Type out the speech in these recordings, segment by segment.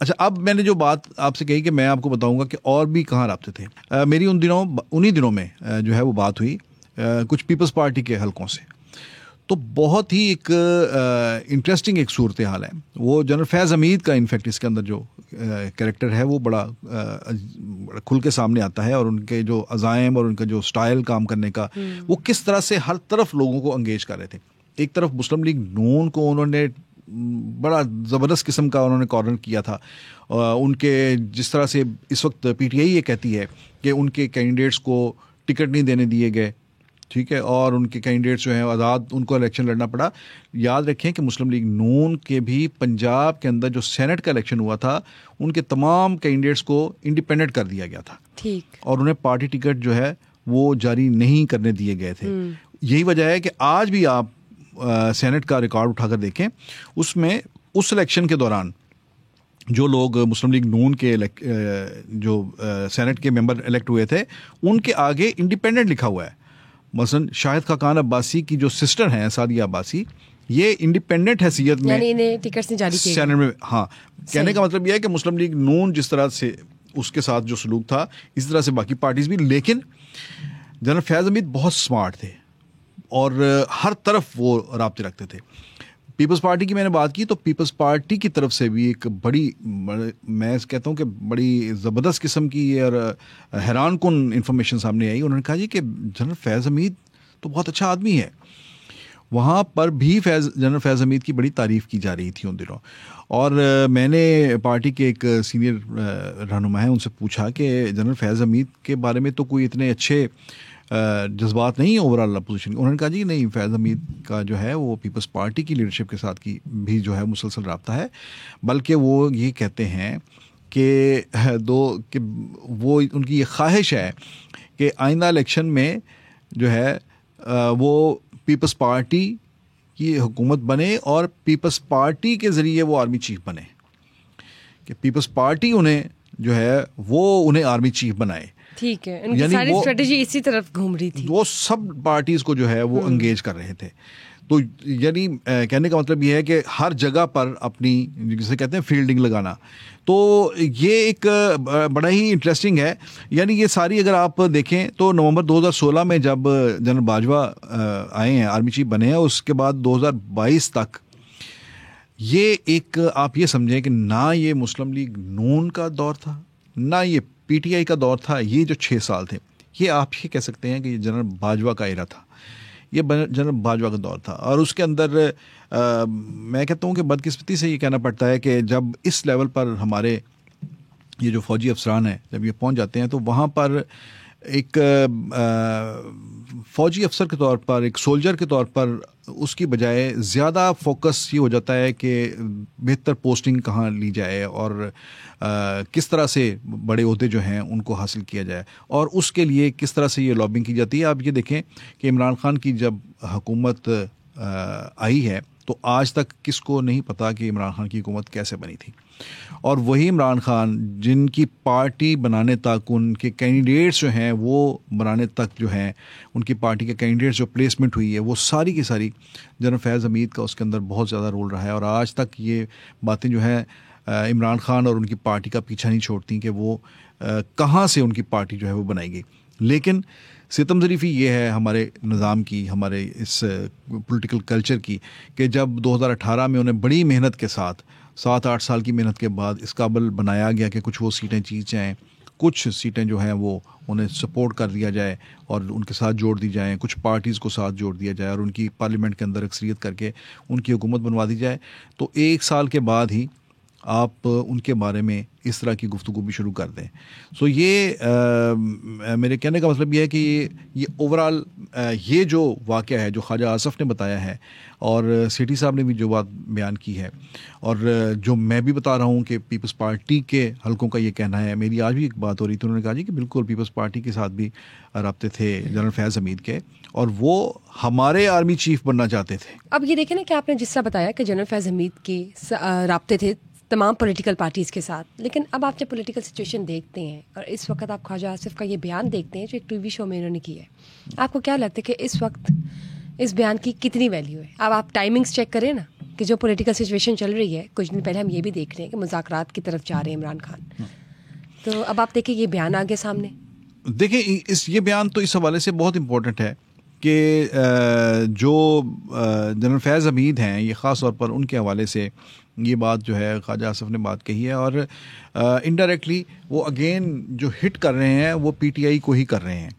اچھا اب میں نے جو بات آپ سے کہی کہ میں آپ کو بتاؤں گا کہ اور بھی کہاں رابطے تھے. میری انہی دنوں میں جو ہے وہ بات ہوئی کچھ پیپلز پارٹی کے حلقوں سے. تو بہت ہی ایک انٹرسٹنگ ایک صورتحال ہے. وہ جنرل فیض حمید کا انفیکٹ اس کے اندر جو کریکٹر ہے وہ بڑا کھل کے سامنے آتا ہے, اور ان کے جو عزائم اور ان کا جو سٹائل کام کرنے کا وہ کس طرح سے ہر طرف لوگوں کو انگیج کر رہے تھے. ایک طرف مسلم لیگ نون کو انہوں نے بڑا زبردست قسم کا انہوں نے کارنر کیا تھا. ان کے جس طرح سے اس وقت پی ٹی آئی یہ کہتی ہے کہ ان کے کینڈیڈیٹس کو ٹکٹ نہیں دینے دیے گئے, ٹھیک ہے, اور ان کے کینڈیڈیٹس جو ہیں آزاد ان کو الیکشن لڑنا پڑا. یاد رکھیں کہ مسلم لیگ نون کے بھی پنجاب کے اندر جو سینٹ کا الیکشن ہوا تھا ان کے تمام کینڈیڈیٹس کو انڈیپینڈنٹ کر دیا گیا تھا, ٹھیک, اور انہیں پارٹی ٹکٹ جو ہے وہ جاری نہیں کرنے دیے گئے تھے. یہی وجہ ہے کہ آج بھی آپ سینٹ کا ریکارڈ اٹھا کر دیکھیں, اس میں اس الیکشن کے دوران جو لوگ مسلم لیگ نون کے جو سینٹ کے ممبر الیکٹ ہوئے تھے ان کے آگے انڈیپینڈنٹ لکھا ہوا ہے. مثلاً شاہد خاقان عباسی کی جو سسٹر ہیں سعدیہ عباسی, یہ انڈیپینڈنٹ حیثیت میں یعنی ٹکٹ جاری کیے سینٹ میں. ہاں, کہنے کا مطلب یہ ہے کہ مسلم لیگ نون جس طرح سے اس کے ساتھ جو سلوک تھا اس طرح سے باقی پارٹیز بھی. لیکن جنرل فیض حمید بہت سمارٹ تھے اور ہر طرف وہ رابطے رکھتے تھے. پیپلز پارٹی کی میں نے بات کی تو پیپلز پارٹی کی طرف سے بھی ایک میں کہتا ہوں کہ بڑی زبردست قسم کی اور حیران کن انفارمیشن سامنے آئی. انہوں نے کہا جی کہ جنرل فیض حمید تو بہت اچھا آدمی ہے. وہاں پر بھی جنرل فیض حمید کی بڑی تعریف کی جا رہی تھی ان دنوں. اور میں نے پارٹی کے ایک سینئر رہنما ہیں ان سے پوچھا کہ جنرل فیض حمید کے بارے میں تو کوئی اتنے اچھے جذبات نہیں اوور آل اپوزیشن. انہوں نے کہا جی نہیں, فیض حمید کا جو ہے وہ پیپلز پارٹی کی لیڈرشپ کے ساتھ کی بھی جو ہے مسلسل رابطہ ہے, بلکہ وہ یہ کہتے ہیں کہ وہ ان کی یہ خواہش ہے کہ آئندہ الیکشن میں جو ہے وہ پیپلز پارٹی کی حکومت بنے اور پیپلز پارٹی کے ذریعے وہ آرمی چیف بنے, کہ پیپلز پارٹی انہیں جو ہے وہ انہیں آرمی چیف بنائے. ٹھیک ہے, ان کی ساری اسٹریٹجی اسی طرف گھوم رہی تھی. وہ سب پارٹیز کو جو ہے وہ انگیج کر رہے تھے. تو یعنی کہنے کا مطلب یہ ہے کہ ہر جگہ پر اپنی جسے کہتے ہیں فیلڈنگ لگانا. تو یہ ایک بڑا ہی انٹرسٹنگ ہے. یعنی یہ ساری اگر آپ دیکھیں تو نومبر 2016 میں جب جنرل باجوہ آئے ہیں, آرمی چیف بنے ہیں, اس کے بعد 2022 تک یہ ایک آپ یہ سمجھیں کہ نہ یہ مسلم لیگ نون کا دور تھا نہ یہ پی ٹی آئی کا دور تھا. یہ جو 6 سال تھے یہ آپ یہ کہہ سکتے ہیں کہ یہ جنرل باجوہ کا ایرا تھا, یہ جنرل باجوہ کا دور تھا. اور اس کے اندر میں کہتا ہوں کہ بدقسمتی سے یہ کہنا پڑتا ہے کہ جب اس لیول پر ہمارے یہ جو فوجی افسران ہیں جب یہ پہنچ جاتے ہیں تو وہاں پر ایک فوجی افسر کے طور پر, ایک سولجر کے طور پر اس کی بجائے زیادہ فوکس یہ ہو جاتا ہے کہ بہتر پوسٹنگ کہاں لی جائے اور کس طرح سے بڑے عہدے جو ہیں ان کو حاصل کیا جائے, اور اس کے لیے کس طرح سے یہ لابنگ کی جاتی ہے. آپ یہ دیکھیں کہ عمران خان کی جب حکومت آئی ہے تو آج تک کس کو نہیں پتا کہ عمران خان کی حکومت کیسے بنی تھی. اور وہی عمران خان جن کی پارٹی بنانے تک, ان کے کینڈیڈیٹس جو ہیں وہ بنانے تک جو ہیں, ان کی پارٹی کے کینڈیڈیٹس جو پلیسمنٹ ہوئی ہے وہ ساری کی ساری جنرل فیض حمید کا اس کے اندر بہت زیادہ رول رہا ہے. اور آج تک یہ باتیں جو ہیں عمران خان اور ان کی پارٹی کا پیچھا نہیں چھوڑتی کہ وہ کہاں سے ان کی پارٹی جو ہے وہ بنائی گئی. لیکن ستم ظریفی یہ ہے ہمارے نظام کی, ہمارے اس پولیٹیکل کلچر کی, کہ جب 2018 میں انہیں بڑی محنت کے ساتھ 7-8 سال کی محنت کے بعد اس قابل بنایا گیا کہ کچھ وہ سیٹیں جیت جائیں, کچھ سیٹیں جو ہیں وہ انہیں سپورٹ کر دیا جائے اور ان کے ساتھ جوڑ دی جائیں, کچھ پارٹیز کو ساتھ جوڑ دیا جائے اور ان کی پارلیمنٹ کے اندر اکثریت کر کے ان کی حکومت بنوا دی جائے, تو 1 سال کے بعد ہی آپ ان کے بارے میں اس طرح کی گفتگو بھی شروع کر دیں. سو یہ میرے کہنے کا مطلب یہ ہے کہ یہ اوور آل یہ جو واقعہ ہے جو خواجہ آصف نے بتایا ہے اور سیٹھی صاحب نے بھی جو بات بیان کی ہے اور جو میں بھی بتا رہا ہوں کہ پیپلز پارٹی کے حلقوں کا یہ کہنا ہے. میری آج بھی ایک بات ہو رہی تھی, انہوں نے کہا جی کہ بالکل پیپلز پارٹی کے ساتھ بھی رابطے تھے جنرل فیض حمید کے اور وہ ہمارے آرمی چیف بننا چاہتے تھے. اب یہ دیکھیں نا کہ آپ نے جس طرح بتایا کہ جنرل فیض حمید کے رابطے تھے تمام پولیٹیکل پارٹیز کے ساتھ, لیکن اب آپ جب پولیٹیکل سچویشن دیکھتے ہیں اور اس وقت آپ خواجہ آصف کا یہ بیان دیکھتے ہیں جو ایک ٹی وی شو میں انہوں نے کی ہے, آپ کو کیا لگتا ہے کہ اس وقت اس بیان کی کتنی ویلیو ہے؟ اب آپ ٹائمنگز چیک کریں نا کہ جو پولیٹیکل سچویشن چل رہی ہے, کچھ دن پہلے ہم یہ بھی دیکھ رہے ہیں کہ مذاکرات کی طرف جا رہے ہیں عمران خان, تو اب آپ دیکھیں یہ بیان آگے سامنے. دیکھیں یہ بیان تو اس حوالے سے بہت امپورٹنٹ ہے کہ جو جنرل فیض حمید ہیں, یہ خاص طور پر ان کے حوالے سے یہ بات جو ہے خواجہ آصف نے بات کہی ہے, اور انڈائریکٹلی وہ اگین جو ہٹ کر رہے ہیں وہ پی ٹی آئی کو ہی کر رہے ہیں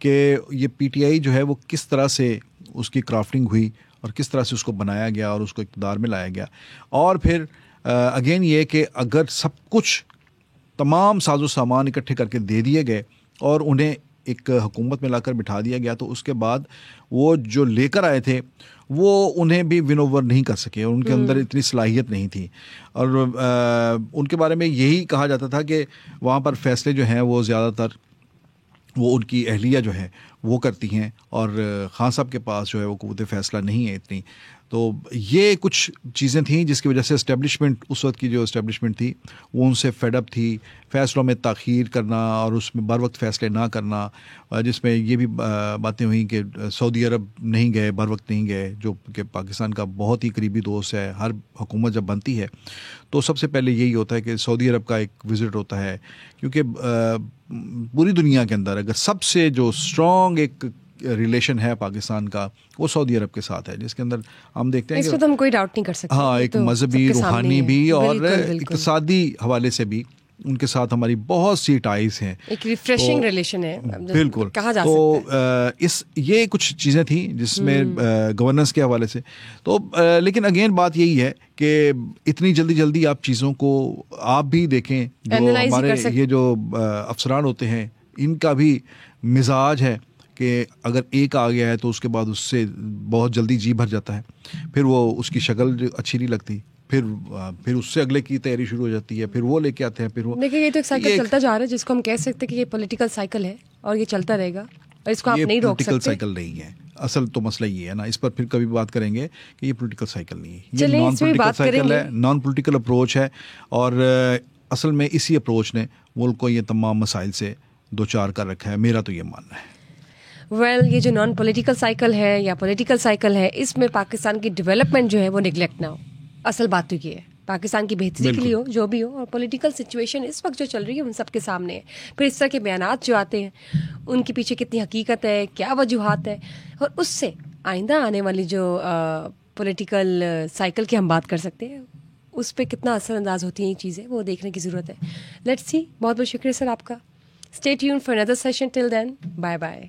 کہ یہ پی ٹی آئی جو ہے وہ کس طرح سے اس کی کرافٹنگ ہوئی اور کس طرح سے اس کو بنایا گیا اور اس کو اقتدار میں لایا گیا. اور پھر اگین یہ کہ اگر سب کچھ تمام ساز و سامان اکٹھے کر کے دے دیے گئے اور انہیں ایک حکومت میں لا کر بٹھا دیا گیا, تو اس کے بعد وہ جو لے کر آئے تھے وہ انہیں بھی ون اوور نہیں کر سکے, اور ان کے اندر اتنی صلاحیت نہیں تھی. اور ان کے بارے میں یہی کہا جاتا تھا کہ وہاں پر فیصلے جو ہیں وہ زیادہ تر وہ ان کی اہلیہ جو ہے وہ کرتی ہیں, اور خان صاحب کے پاس جو ہے وہ قوت فیصلہ نہیں ہے اتنی. تو یہ کچھ چیزیں تھیں جس کی وجہ سے اسٹیبلشمنٹ, اس وقت کی جو اسٹیبلشمنٹ تھی وہ ان سے فیڈ اپ تھی. فیصلوں میں تاخیر کرنا اور اس میں بر وقت فیصلے نہ کرنا, جس میں یہ بھی باتیں ہوئیں کہ سعودی عرب نہیں گئے, بر وقت نہیں گئے, جو کہ پاکستان کا بہت ہی قریبی دوست ہے. ہر حکومت جب بنتی ہے تو سب سے پہلے یہی ہوتا ہے کہ سعودی عرب کا ایک وزٹ ہوتا ہے, کیونکہ پوری دنیا کے اندر اگر سب سے جو اسٹرانگ ایک ریلیشن ہے پاکستان کا وہ سعودی عرب کے ساتھ ہے, جس کے اندر ہم دیکھتے ہیں اس پہ تو ہم کوئی ڈاؤٹ نہیں کر سکتے. ہاں, ایک مذہبی, روحانی بھی اور اقتصادی حوالے سے بھی ان کے ساتھ ہماری بہت سی ٹائز ہیں, ایک ریفریشنگ ریلیشن ہے بالکل کہا جا سکتا ہے. تو یہ کچھ چیزیں تھیں جس میں گورننس کے حوالے سے تو لیکن اگین بات یہی ہے کہ اتنی جلدی آپ چیزوں کو آپ بھی دیکھیں, جو ہمارے یہ جو افسران ہوتے ہیں ان کا بھی مزاج ہے کہ اگر ایک آ گیا ہے تو اس کے بعد اس سے بہت جلدی جی بھر جاتا ہے, پھر وہ اس کی شکل اچھی نہیں لگتی, پھر اس سے اگلے کی تیاری شروع ہو جاتی ہے, پھر وہ لے کے آتے ہیں, پھر وہ. دیکھیے یہ تو ایک سائیکل چلتا جا رہا ہے جس کو ہم کہہ سکتے ہیں کہ یہ پولیٹیکل سائیکل ہے اور یہ چلتا رہے گا, اور اس کو آپ نہیں روک سکتے. پولیٹیکل سائیکل نہیں ہے, اصل تو مسئلہ یہ ہے نا, اس پر پھر کبھی بات کریں گے کہ یہ پولیٹیکل سائیکل نہیں ہے, یہ نان پولیٹیکل سائیکل ہے, نان پولیٹیکل اپروچ ہے, اور اصل میں اسی اپروچ نے ملک کو یہ تمام مسائل سے دو چار کر رکھا ہے, میرا تو یہ ماننا ہے. یہ جو نان پولیٹیکل سائیکل ہے یا پولیٹیکل سائیکل ہے, اس میں پاکستان کی ڈیولپمنٹ جو ہے وہ نگلیکٹ نہ ہو. اصل بات تو یہ ہے پاکستان کی بہتری کے لیے ہو, جو بھی ہو, اور پولیٹیکل سچویشن اس وقت جو چل رہی ہے ان سب کے سامنے ہے. پھر اس طرح کے بیانات جو آتے ہیں ان کے پیچھے کتنی حقیقت ہے, کیا وجوہات ہے, اور اس سے آئندہ آنے والی جو پولیٹیکل سائیکل کی ہم بات کر سکتے ہیں اس پہ کتنا اثر انداز ہوتی ہیں یہ چیزیں, وہ دیکھنے کی ضرورت ہے. Let's see. بہت بہت شکریہ سر آپ کا. Stay tuned for another session. Till then, bye bye.